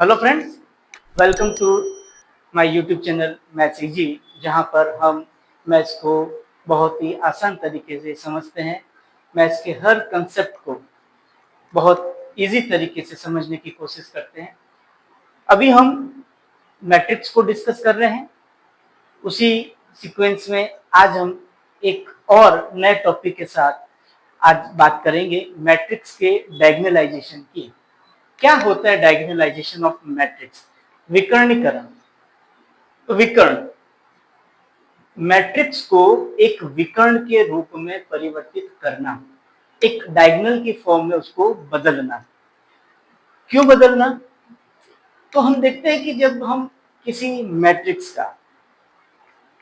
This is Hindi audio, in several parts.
Hello friends, welcome to my YouTube channel maths easy, जहां पर हम मैथ्स को बहुत ही आसान तरीके से समझते हैं। मैथ्स के हर कंसेप्ट को बहुत इजी तरीके से समझने की कोशिश करते हैं। अभी हम मैट्रिक्स को डिस्कस कर रहे हैं। उसी सीक्वेंस में आज हम एक और नए टॉपिक के साथ आज बात करेंगे मैट्रिक्स के डायगोनलाइजेशन की। क्या होता है डायगोनलाइजेशन ऑफ मैट्रिक्स? विकर्णीकरण। तो विकर्ण, मैट्रिक्स को एक विकर्ण के रूप में परिवर्तित करना, एक डायगोनल की फॉर्म में उसको बदलना। क्यों बदलना? तो हम देखते हैं कि जब हम किसी मैट्रिक्स का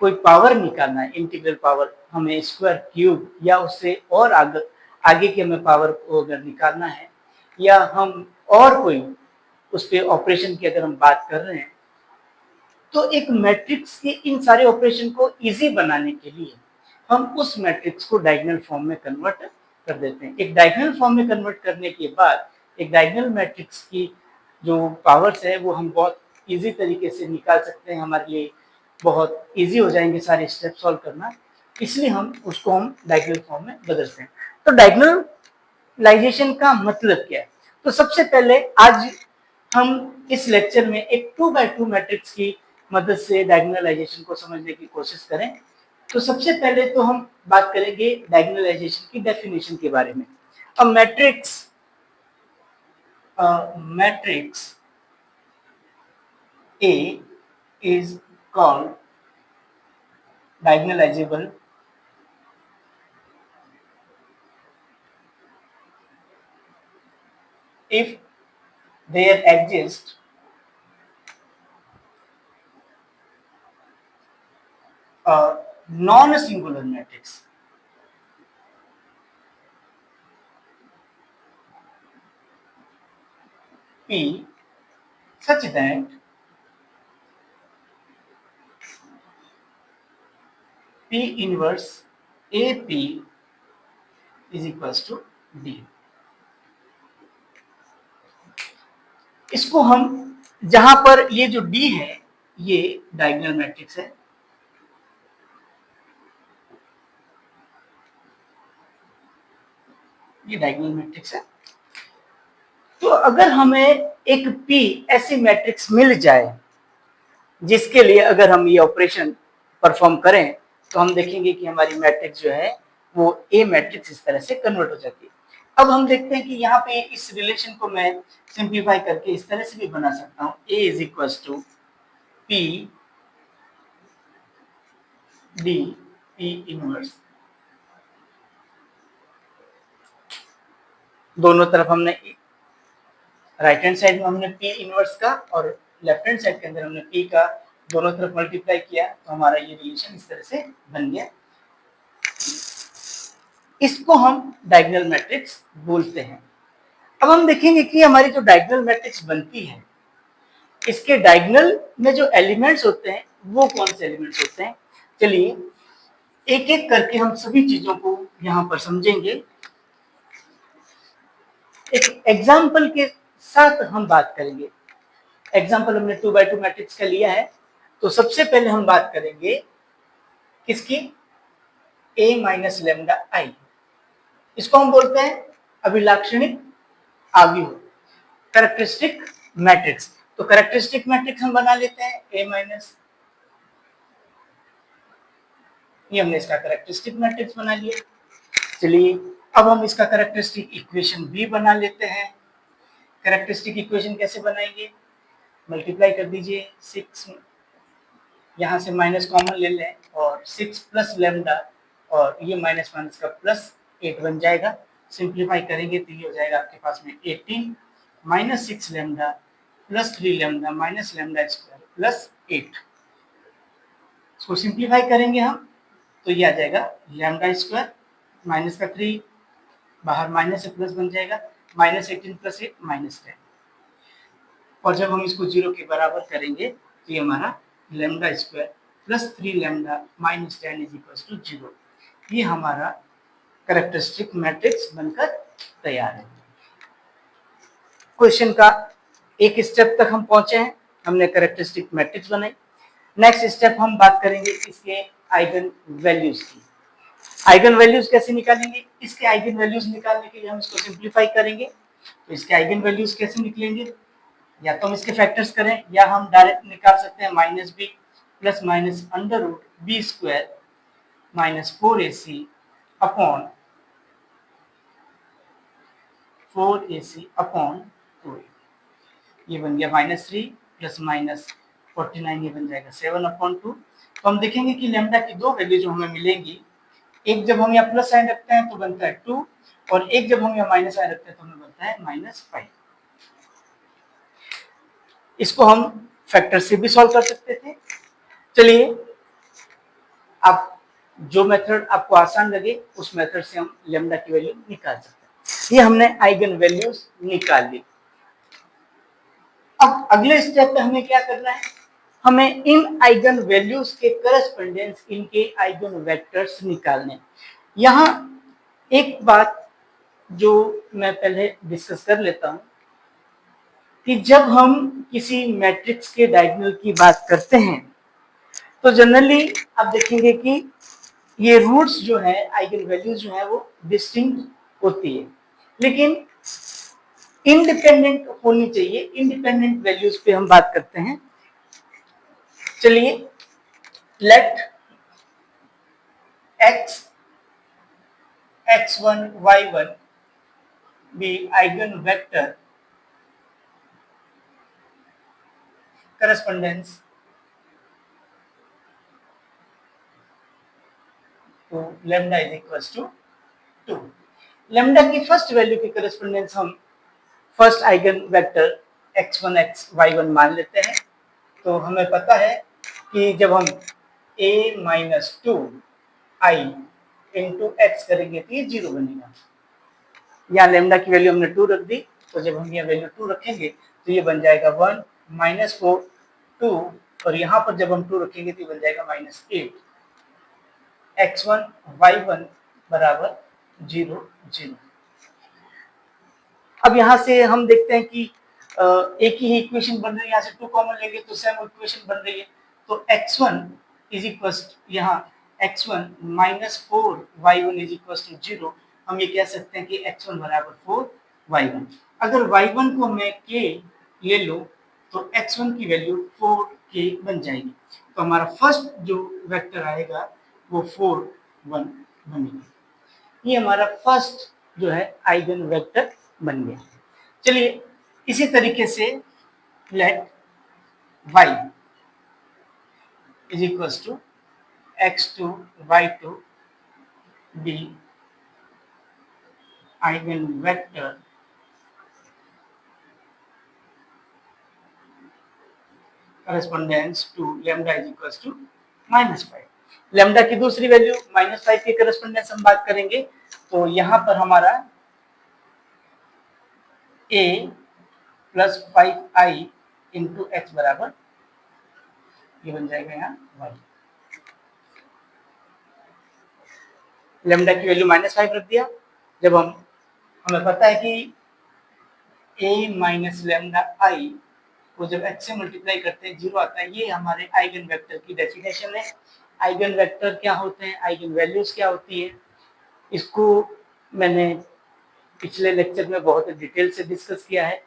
कोई पावर निकालना है, इंटीग्रल पावर, हमें स्क्वायर, क्यूब या उससे और आगे की हमें पावर को अगर निकालना है, या हम और कोई उस पर ऑपरेशन की अगर हम बात कर रहे हैं, तो एक मैट्रिक्स के इन सारे ऑपरेशन को इजी बनाने के लिए हम उस मैट्रिक्स को डायगोनल फॉर्म में कन्वर्ट कर देते हैं। एक डायगोनल फॉर्म में कन्वर्ट करने के बाद एक डायगोनल मैट्रिक्स की जो पावर्स है वो हम बहुत इजी तरीके से निकाल सकते हैं। हमारे लिए बहुत इजी हो जाएंगे सारे स्टेप सॉल्व करना, इसलिए हम डायगोनल फॉर्म में बदलते हैं। तो डायगोनलाइजेशन का मतलब क्या है? तो सबसे पहले आज हम इस लेक्चर में एक 2x2 मैट्रिक्स की मदद से डायगोनलाइजेशन को समझने की कोशिश करें। तो सबसे पहले तो हम बात करेंगे डायगोनलाइजेशन की डेफिनेशन के बारे में। अब matrix A is called diagonalizable if there exists a non-singular matrix P such that P inverse AP is equals to D। इसको हम, जहां पर ये जो D है ये डायगोनल मैट्रिक्स है, ये डायगोनल मैट्रिक्स है। तो अगर हमें एक P ऐसी मैट्रिक्स मिल जाए जिसके लिए अगर हम ये ऑपरेशन परफॉर्म करें, तो हम देखेंगे कि हमारी मैट्रिक्स जो है वो ए मैट्रिक्स इस तरह से कन्वर्ट हो जाती है। अब हम देखते हैं कि यहाँ पे इस रिलेशन को मैं सिंप्लीफाई करके इस तरह से भी बना सकता हूँ, A is equal to P D P inverse. दोनों तरफ हमने राइट हैंड साइड में हमने पी इनवर्स का और लेफ्ट हैंड साइड के अंदर हमने पी का दोनों तरफ मल्टीप्लाई किया, तो हमारा ये रिलेशन इस तरह से बन गया। इसको हम डायगोनल मैट्रिक्स बोलते हैं। अब हम देखेंगे कि हमारी जो डायगोनल मैट्रिक्स बनती है, इसके डायगोनल में जो एलिमेंट्स होते हैं वो कौन से एलिमेंट्स होते हैं। चलिए एक एक करके हम सभी चीजों को यहाँ पर समझेंगे। एक एग्जाम्पल के साथ हम बात करेंगे। एग्जाम्पल हमने 2x2 मैट्रिक्स का लिया है, तो सबसे पहले हम बात करेंगे किसकी, a माइनस लेमडा आई। इसको हम बोलते हैं अभिलाक्षणिक आव्यूह, कैरेक्टरिस्टिक मैट्रिक्स। तो कैरेक्टरिस्टिक मैट्रिक्स हम बना लेते हैं a माइनस, ये हमने इसका कैरेक्टरिस्टिक मैट्रिक्स बना लिया। चलिए अब हम इसका कैरेक्टरिस्टिक इक्वेशन भी बना लेते हैं। कैरेक्टरिस्टिक इक्वेशन कैसे बनाएंगे, मल्टीप्लाई कर दीजिए 6, यहाँ से माइनस कॉमन ले लें और 6 प्लस लेमडा और ये माइनस माइनस का प्लस 8 बन जाएगा। सिंप्लीफाई करेंगे तो ये हो जाएगा आपके पास में 18 minus 6 lambda plus 3 lambda minus lambda square plus 8। इसको सिंप्लीफाई करेंगे हम तो ये आ जाएगा लेमडा स्क्वायर माइनस का 3, बाहर माइनस से प्लस बन जाएगा, माइनस 18 प्लस 8 माइनस 10। और जब हम इसको 0 के बराबर करेंगे तो ये हमारा lambda square plus 3 lambda minus 10 is equal to 0। ये हमारा कैरेक्टरिस्टिक मैट्रिक्स बनकर तैयार है। क्वेश्चन का एक स्टेप तक हम पहुंचे हैं, हमने कैरेक्टरिस्टिक मैट्रिक्स बनाई। नेक्स्ट स्टेप हम बात करेंगे इसके आइगन वैल्यूज की। आइगन वैल्यूज कैसे निकालेंगे? इसके आइगन वैल्यूज निकालने के लिए हम इसको सिंप्लीफाई करेंगे। तो इसके आइगन वैल्यूज कैसे निकलेंगे? या तो हम इसके फैक्टर्स करें या हम डायरेक्ट निकाल सकते हैं minus b plus minus under root b square minus 4ac upon 4ac upon 2। ये बन गया -3 प्लस माइनस 49, ये बन जाएगा 7/2। तो हम देखेंगे कि लैम्डा की दो वैल्यू जो हमें मिलेंगी, एक जब हम यहाँ प्लस साइन रखते हैं तो बनता है 2, और एक जब हम यहाँ माइनस साइन रखते हैं तो हमें बनता है -5। इसको हम फैक्टर से भी सॉल्व कर सकते थे। चलिए, आप जो मेथड आपको आसान लगे उस मेथड से हम लैम्डा की वैल्यू निकाल सकते हैं। ये हमने आइगन वैल्यूज निकाल ली। अब अगले स्टेप पे हमें क्या करना है? हमें इन आइगन वैल्यूज के करस्पोंडेंस इनके आइगन वेक्टर्स निकालने। यहाँ एक बात जो मैं पहले डिस्कस कर लेता हूं कि जब हम किसी मैट्रिक्स के डायगोनल की बात करते हैं तो जनरली आप देखेंगे कि ये रूट्स जो है, आइगन वैल्यूज जो है वो डिस्टिंक्ट होती है, लेकिन इंडिपेंडेंट होनी चाहिए। इंडिपेंडेंट वैल्यूज पे हम बात करते हैं। चलिए, late x x1 y1 be eigenvector correspondence to lambda is equals to 2। Lambda की फर्स्ट वैल्यू की करस्पोंडेंस हम first eigen vector x1 y1 मान लेते हैं। तो हमें पता है कि जब हम a minus 2 i into x करेंगे तो ये 0 बनेगा। यहाँ लैम्डा की वैल्यू हमने 2 रख दी, तो जब हम यहाँ वैल्यू 2 रखेंगे तो ये बन जाएगा 1 माइनस 4 2, और यहाँ पर जब हम 2 रखेंगे तो ये बन जाएगा -8। x1 y1 बराबर 0 0। अब यहाँ से हम देखते हैं कि एक ही इक्वेशन बन रही है, यहाँ से 2 कॉमन लेंगे तो सेम इक्वेशन बन रही है। तो x1 इज इक्वल यहाँ x1 minus 4 y1 is equal to 0। हम ये कह सकते हैं कि x1 बराबर 4 y1। अगर y1 को मैं k ले लो तो x1 की वैल्यू 4k बन जाएगी। तो हमारा फर्स्ट जो वेक्टर आएगा वो 4 1 बनेगा। ये हमारा फर्स्ट जो है आइगन वेक्टर बन गया। चलिए, इसी तरीके से let y is equal to x2 y2 be eigen vector correspondence to lambda is equals to -5। Lambda की दूसरी वैल्यू -5 की करस्पोंडेंस हम बात करेंगे। तो यहाँ पर हमारा a plus 5i into x बराबर ये बन जाएगा यहाँ y। लैम्डा की वैल्यू -5 रख दिया। जब हमें पता है कि a माइनस लैम्डा i को जब x से मल्टीप्लाई करते हैं 0 आता है। ये हमारे आइगन वेक्टर की डेफिनेशन है। आइगन वेक्टर क्या होते हैं, आइगन वैल्यूज क्या होती है, इसको मैंने पिछले लेक्चर में बहुत डिटेल से डिस्कस किया है।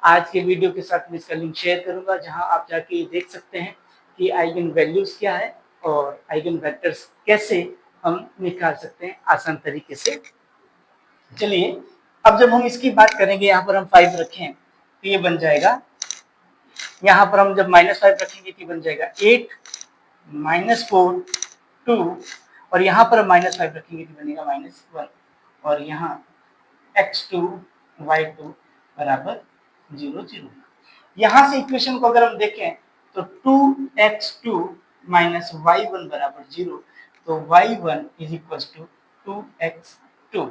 आज के वीडियो के साथ मैं इसका लिंक शेयर करूंगा, जहां आप जाके देख सकते हैं कि आइगन वैल्यूज क्या है और आइगन वेक्टर्स कैसे हम निकाल सकते हैं आसान तरीके से। चलिए, अब जब हम इसकी बात करेंगे, यहाँ पर हम 5 रखें तो ये बन जाएगा, यहाँ पर हम जब -5 रखेंगे तो बन जाएगा 8 -4 2, और यहाँ पर हम -5 रखेंगे तो बनेगा -1, और यहाँ x2 y2 बराबर 0 0। यहाँ से इक्वेशन को अगर हम देखें तो 2x2 माइनस y1 बराबर 0, तो y1 is equal to 2x2।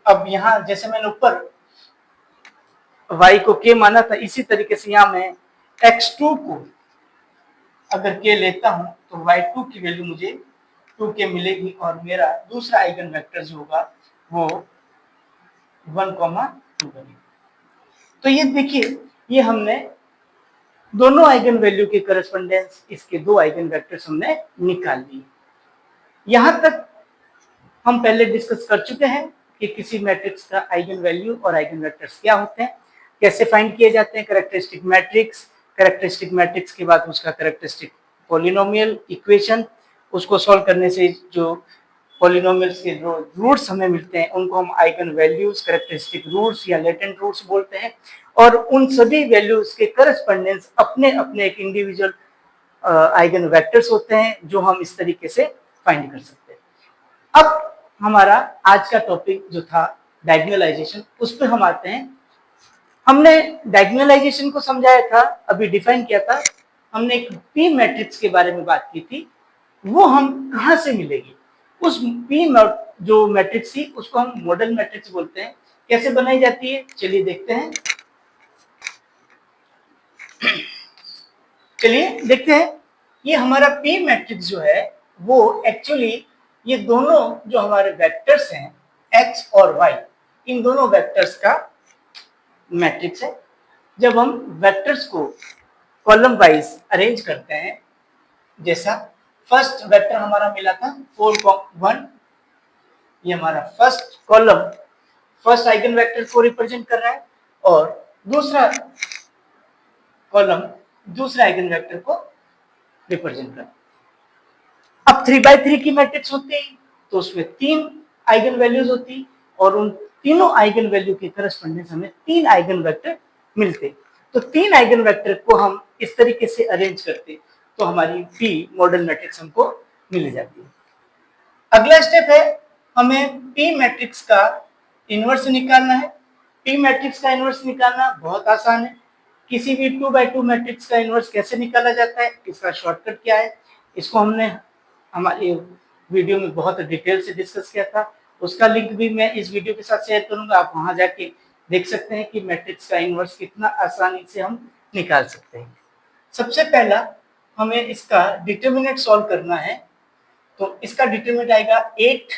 अब यहाँ जैसे मैंने ऊपर y को k माना था, इसी तरीके से यहाँ मैं x2 को अगर k लेता हूं तो y2 की वैल्यू मुझे 2k मिलेगी, और मेरा दूसरा आइगन वेक्टर जो होगा वो 1, 2 बनेगी। तो ये देखिए, ये हमने दोनों आइगन वैल्यू के करस्पॉन्डेंस, इसके 2 आइगन वेक्टर्स हमने निकाल लिए। यहां तक हम पहले डिस्कस कर चुके हैं कि किसी मैट्रिक्स का आइगन वैल्यू और आइगन वेक्टर्स क्या होते हैं, कैसे फाइंड किए जाते हैं। कैरेक्टरिस्टिक मैट्रिक्स के बाद उसका कैरेक्टरिस्टिक पॉलिनोमियल इक्वेशन, उसको सॉल्व करने से जो पॉलिनोमियल्स के जो रूट्स हमें मिलते हैं उनको हम आइगन वैल्यूज, कैरेक्टरिस्टिक रूट्स या लेटेंट रूट्स बोलते हैं। और उन सभी वैल्यूज के करस्पॉन्डेंस अपने अपने एक इंडिविजुअल आइगन वेक्टर्स होते हैं जो हम इस तरीके से फाइंड कर सकते हैं। अब हमारा आज का टॉपिक जो था डायगोनलाइजेशन, उस पर हम आते हैं। हमने डायगोनलाइजेशन को समझाया था, अभी डिफाइन किया था। हमने एक पी मैट्रिक्स के बारे में बात की थी, वो हम कहां से मिलेगी। उस पी जो मैट्रिक्स थी उसको हम मॉडल मैट्रिक्स बोलते हैं। कैसे बनाई जाती है चलिए देखते हैं। चलिए देखते हैं। ये हमारा पी मैट्रिक्स जो है वो एक्चुअली ये दोनों जो हमारे वेक्टर्स हैं एक्स और वाई, इन दोनों वेक्टर्स का मैट्रिक्स है। जब हम वेक्टर्स को कॉलम वाइज अरेंज करते हैं, जैसा फर्स्ट वेक्टर हमारा मिला था 4, 1, ये हमारा first column first eigen vector को रिप्रेजेंट कर रहा है और दूसरा कॉलम दूसरे आइगन वेक्टर को रिप्रेजेंट कर रहा है। अब 3x3 की मैट्रिक्स होती है तो उसमें 3 आइगन वैल्यूज होती और उन तीनों आइगन वैल्यू के करस्पॉन्डेंस हमें 3 आइगन वेक्टर मिलते। तो 3 आइगन वेक्टर को हम इस तरीके से अरेंज करते तो हमारी पी मॉडल मैट्रिक्स हमको मिल जाती है। अगला स्टेप है हमें पी मैट्रिक्स का इनवर्स निकालना है। पी मैट्रिक्स का इनवर्स निकालना बहुत आसान है। किसी भी 2x2 मैट्रिक्स का इनवर्स कैसे निकाला जाता है, इसका शॉर्टकट क्या है, इसको हमने हमारे वीडियो में बहुत डिटेल से डिस्कस किया था। उसका लिंक भी मैं इस वीडियो के साथ शेयर करूंगा, आप वहां जाके देख सकते हैं कि मैट्रिक्स का इनवर्स कितना आसानी से हम निकाल सकते हैं। सबसे पहला हमें इसका डिटरमिनेंट सॉल्व करना है। तो इसका डिटरमिनेंट आएगा 8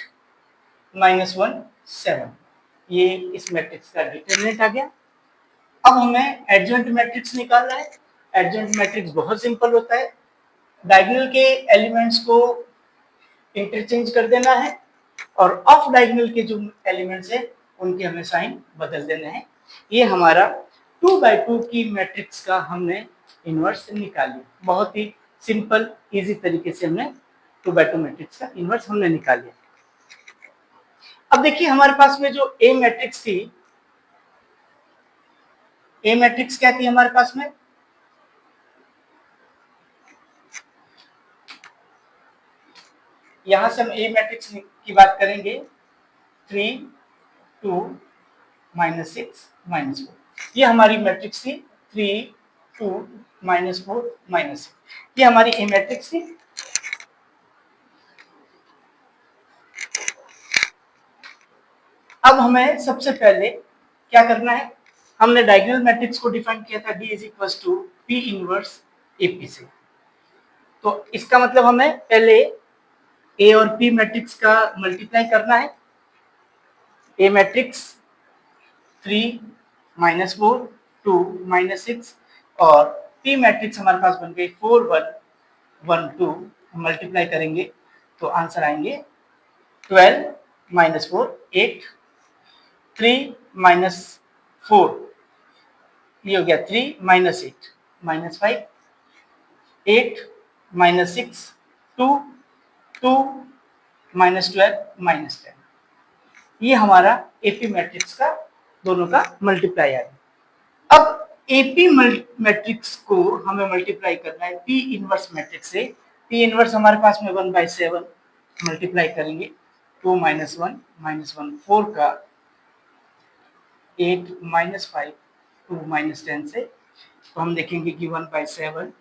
- 1 7। ये इस मैट्रिक्स का डिटरमिनेंट आ गया। अब हमें एडजॉइंट मैट्रिक्स निकालना है। एडजॉइंट मैट्रिक्स बहुत सिंपल होता है, डायगोनल के एलिमेंट्स को इंटरचेंज कर देना है और ऑफ डायगोनल के जो एलिमेंट्स है उनके हमें साइन बदल देने हैं। ये हमारा 2x2 की मैट्रिक्स का हमने इनवर्स निकाल लिया। बहुत ही सिंपल इजी तरीके से हमने 2x2 मैट्रिक्स का इनवर्स हमने निकाल लिया। अब देखिए हमारे पास में जो ए मैट्रिक्स थी, ए मैट्रिक्स क्या थी हमारे पास में, यहां से हम ए मैट्रिक्स की बात करेंगे 3, 2, -6, -4। ये हमारी मैट्रिक्स थी 3, 2, -4, -6। ये हमारी ए मैट्रिक्स थी। अब हमें सबसे पहले क्या करना है, हमने डायगोनल मैट्रिक्स को डिफाइन किया था D = P इनवर्स AP से। तो इसका मतलब हमें पहले ए और पी मैट्रिक्स का मल्टीप्लाई करना है। ए मैट्रिक्स 3, -4, 2, -6 और पी मैट्रिक्स हमारे पास बन गई 4, 1, 1, 2। मल्टीप्लाई करेंगे तो आंसर आएंगे 12 - 4 8, 3 - 4 ये हो गया 3 - 8 -5, 8 - 6 2, 2 - 12 -10। ये हमारा एपी मैट्रिक्स का दोनों का मल्टीप्लाई है। अब एपी मैट्रिक्स को हमें मल्टीप्लाई करना है पी इनवर्स मैट्रिक्स से। पी इनवर्स हमारे पास में 1/7 मल्टीप्लाई करेंगे 2 - 1 -1 4 का 8 - 5 2 - 10 से। तो हम देखेंगे कि 1/7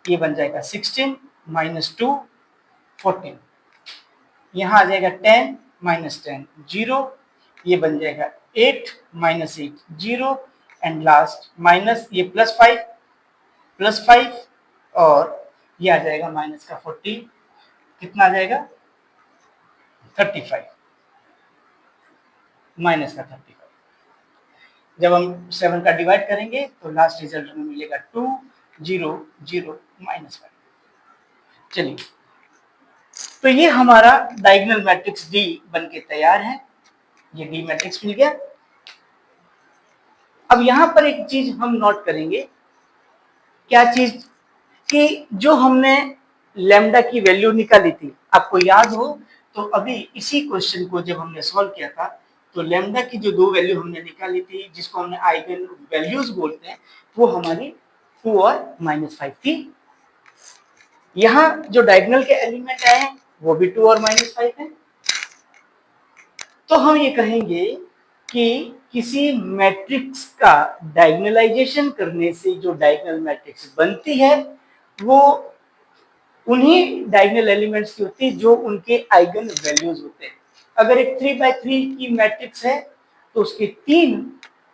ये बन जाएगा 16 - 2 14। यहाँ आ जाएगा 10 - 10 0। ये बन जाएगा 8 - 8 0 एंड लास्ट माइनस ये +5 और ये आ जाएगा माइनस का 40। कितना आ जाएगा 35 माइनस का 35। जब हम 7 का डिवाइड करेंगे तो लास्ट रिजल्ट हमें मिलेगा 2 0 0 -1। चलिए, तो ये हमारा डायगोनल मैट्रिक्स डी बनके तैयार है। ये डी मैट्रिक्स मिल गया। अब यहां पर एक चीज हम नोट करेंगे, क्या चीज, कि जो हमने लैम्डा की वैल्यू निकाली थी, आपको याद हो तो अभी इसी क्वेश्चन को जब हमने सॉल्व किया था तो लैम्डा की जो दो वैल्यू हमने निकाली थी, जिसको हमने आइगन वैल्यूज बोलते हैं, वो हमारी 2 और -5 थी। यहाँ जो डायगोनल के एलिमेंट आए हैं वो भी 2 और -5 है। तो हम ये कहेंगे कि किसी मैट्रिक्स का डायगोनलाइजेशन करने से जो डायगोनल मैट्रिक्स बनती है वो उन्हीं डायगोनल एलिमेंट्स की होती है जो उनके आइगन वैल्यूज होते हैं। अगर एक 3x3 की मैट्रिक्स है तो उसके 3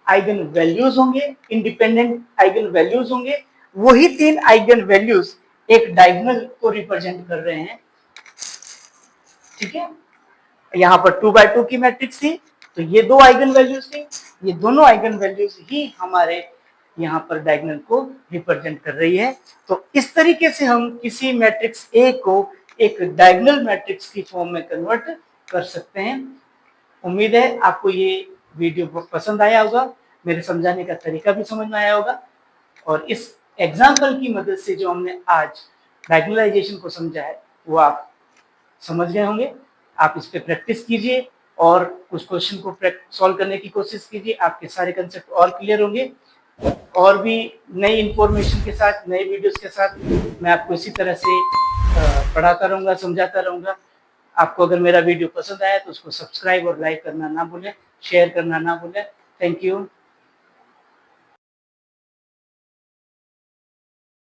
आइगन वैल्यूज होंगे, इंडिपेंडेंट आइगन वैल्यूज होंगे। वही 3 आइगन वैल्यूज एक डायगोनल को रिप्रेजेंट कर रहे हैं। ठीक है, यहाँ पर 2x2 की मैट्रिक्स थी तो ये दो आइगन वैल्यूज थी, ये दोनों आइगन वैल्यूज ही हमारे यहाँ पर डायगोनल को रिप्रेजेंट कर रही है। तो इस तरीके से हम किसी मैट्रिक्स ए को एक डायगोनल मैट्रिक्स की फॉर्म में कन्वर्ट कर सकते हैं। उम्मीद है आपको ये वीडियो पसंद आया होगा, मेरे समझाने का तरीका भी समझ में आया होगा, और इस एग्जाम्पल की मदद से जो हमने आज डायगोनलाइजेशन को समझा है वो आप समझ गए होंगे। आप इस पे प्रैक्टिस कीजिए और उस क्वेश्चन को सॉल्व करने की कोशिश कीजिए, आपके सारे कंसेप्ट और क्लियर होंगे। और भी नई इंफॉर्मेशन के साथ, नए वीडियोस के साथ मैं आपको इसी तरह से पढ़ाता रहूँगा, समझाता रहूँगा। आपको अगर मेरा वीडियो पसंद आया तो उसको सब्सक्राइब और लाइक करना ना भूलें, शेयर करना ना भूलें। Thank you.